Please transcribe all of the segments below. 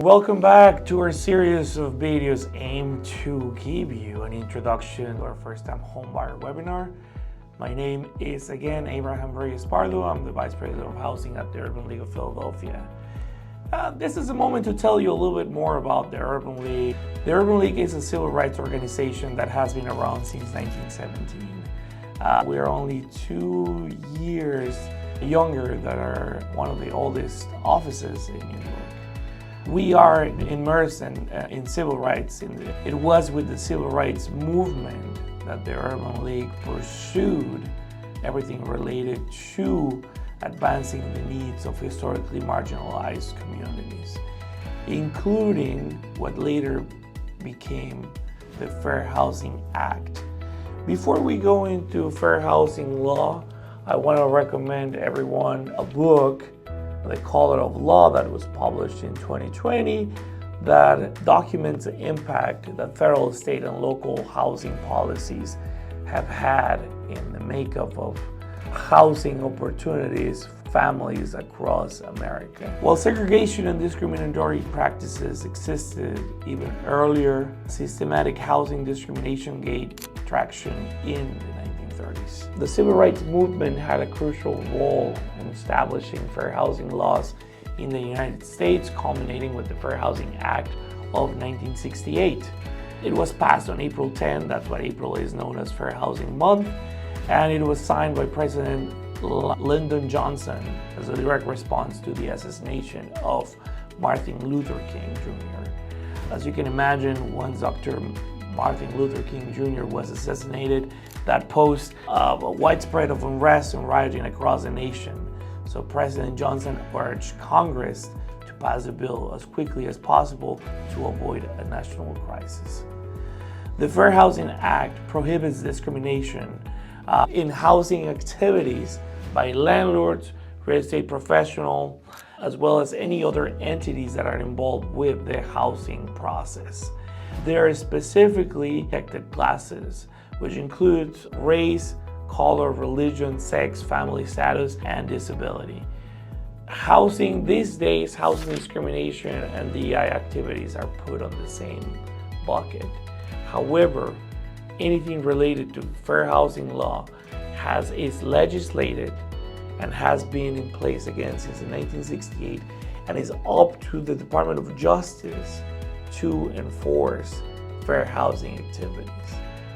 Welcome back to our series of videos aimed to give you an introduction to our first-time homebuyer webinar. My name is again Abraham Reyes-Pardo. I'm the Vice President of Housing at the Urban League of Philadelphia. This is a moment to tell you a little bit more about the Urban League. The Urban League is a civil rights organization that has been around since 1917. We are only 2 years younger than one of the oldest offices in New York. We are immersed in civil rights. It was with the civil rights movement that the Urban League pursued everything related to advancing the needs of historically marginalized communities, including what later became the Fair Housing Act. Before we go into fair housing law, I want to recommend everyone a book, The Color of Law, that was published in 2020 that documents the impact that federal, state, and local housing policies have had in the makeup of housing opportunities for families across America. While segregation and discriminatory practices existed even earlier, systematic housing discrimination gained traction in the 1930s. The civil rights movement had a crucial role in establishing fair housing laws in the United States, culminating with the Fair Housing Act of 1968. It was passed on April 10, that's why April is known as Fair Housing Month, and it was signed by President Lyndon Johnson as a direct response to the assassination of Martin Luther King Jr. As you can imagine, once Dr. Martin Luther King Jr. was assassinated, that posed a widespread of unrest and rioting across the nation. So President Johnson urged Congress to pass the bill as quickly as possible to avoid a national crisis. The Fair Housing Act prohibits discrimination in housing activities by landlords, real estate professionals, as well as any other entities that are involved with the housing process. There are specifically protected classes, which includes race, color, religion, sex, family status, and disability. Housing these days, housing discrimination and DEI activities are put on the same bucket. However, anything related to fair housing law is legislated and has been in place again since 1968, and is up to the Department of Justice to enforce fair housing activities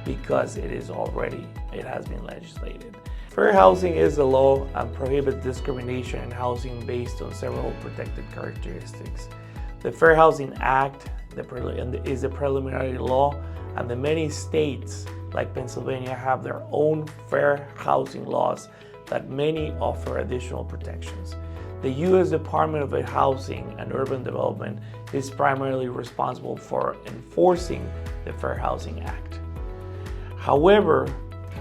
because it has been legislated. Fair housing is a law and prohibits discrimination in housing based on several protected characteristics. The Fair Housing Act is a preliminary law, and the many states like Pennsylvania have their own fair housing laws that many offer additional protections. The U.S. Department of Housing and Urban Development is primarily responsible for enforcing the Fair Housing Act. However,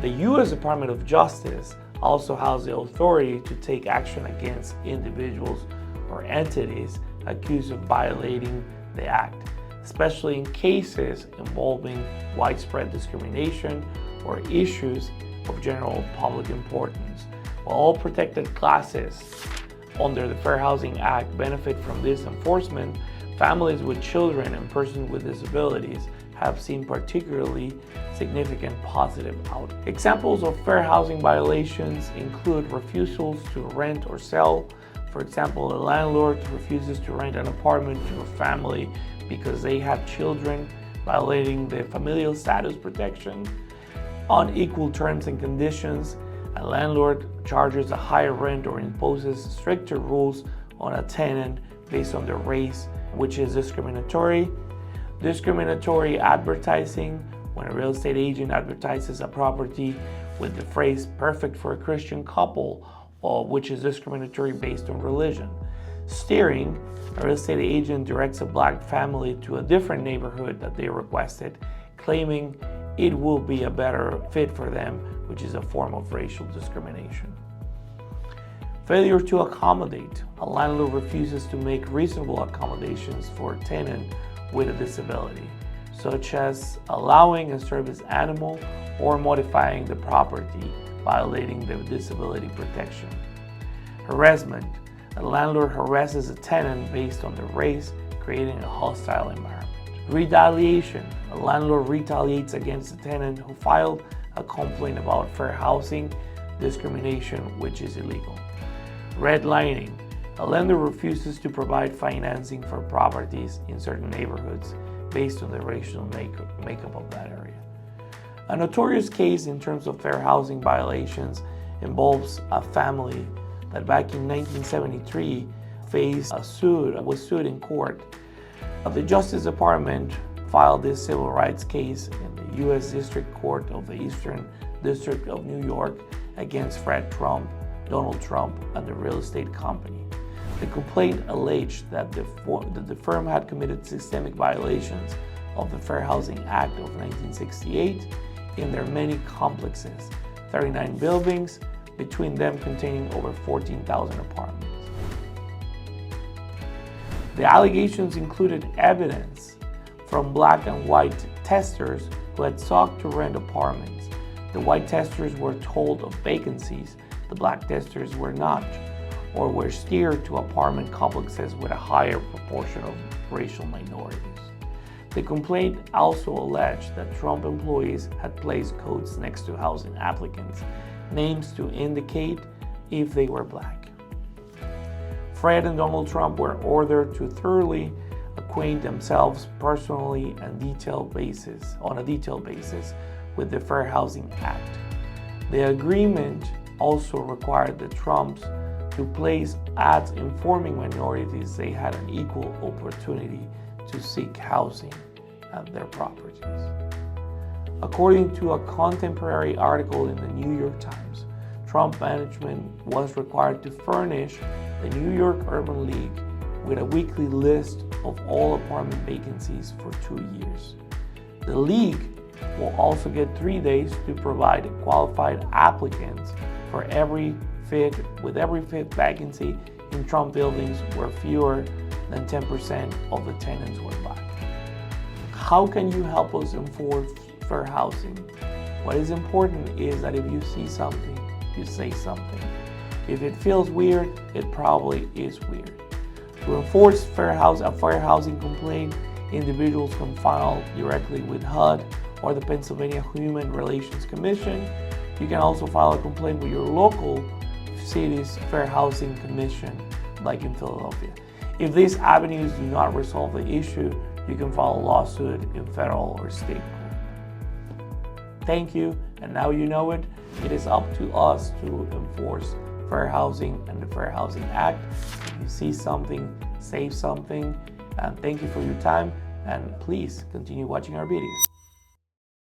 the U.S. Department of Justice also has the authority to take action against individuals or entities accused of violating the Act, especially in cases involving widespread discrimination or issues of general public importance. While all protected classes under the Fair Housing Act benefit from this enforcement, families with children and persons with disabilities have seen particularly significant positive outcomes. Examples of fair housing violations include refusals to rent or sell. For example, a landlord refuses to rent an apartment to a family because they have children, violating the familial status protection. Unequal terms and conditions. A landlord charges a higher rent or imposes stricter rules on a tenant based on their race, which is discriminatory. Discriminatory advertising, when a real estate agent advertises a property with the phrase "perfect for a Christian couple," which is discriminatory based on religion. Steering, a real estate agent directs a black family to a different neighborhood that they requested, claiming it will be a better fit for them, which is a form of racial discrimination. Failure to accommodate. A landlord refuses to make reasonable accommodations for a tenant with a disability, such as allowing a service animal or modifying the property, violating the disability protection. Harassment. A landlord harasses a tenant based on their race, creating a hostile environment. Retaliation. A landlord retaliates against a tenant who filed a complaint about fair housing discrimination, which is illegal. Redlining. A lender refuses to provide financing for properties in certain neighborhoods based on the racial makeup of that area. A notorious case in terms of fair housing violations involves a family that back in 1973 was sued in court. The Justice Department filed this civil rights case in the U.S. District Court of the Eastern District of New York against Fred Trump, Donald Trump, and the real estate company. The complaint alleged that the firm had committed systemic violations of the Fair Housing Act of 1968 in their many complexes, 39 buildings, between them containing over 14,000 apartments. The allegations included evidence from black and white testers who had sought to rent apartments. The white testers were told of vacancies, the black testers were not, or were steered to apartment complexes with a higher proportion of racial minorities. The complaint also alleged that Trump employees had placed codes next to housing applicants' names to indicate if they were black. Fred and Donald Trump were ordered to thoroughly acquaint themselves personally and on a detailed basis with the Fair Housing Act. The agreement also required the Trumps to place ads informing minorities they had an equal opportunity to seek housing at their properties. According to a contemporary article in the New York Times, Trump management was required to furnish the New York Urban League with a weekly list of all apartment vacancies for 2 years. The League will also get 3 days to provide qualified applicants for every fifth vacancy in Trump buildings where fewer than 10% of the tenants were black. How can you help us enforce fair housing? What is important is that if you see something, you say something. If it feels weird, it probably is weird. To enforce a fair housing complaint, individuals can file directly with HUD or the Pennsylvania Human Relations Commission. You can also file a complaint with your local city's Fair Housing Commission, like in Philadelphia. If these avenues do not resolve the issue, you can file a lawsuit in federal or state court. Thank you, and now you know it. It is up to us to enforce fair housing and the Fair Housing Act. If you see something, say something, and thank you for your time, and please continue watching our videos.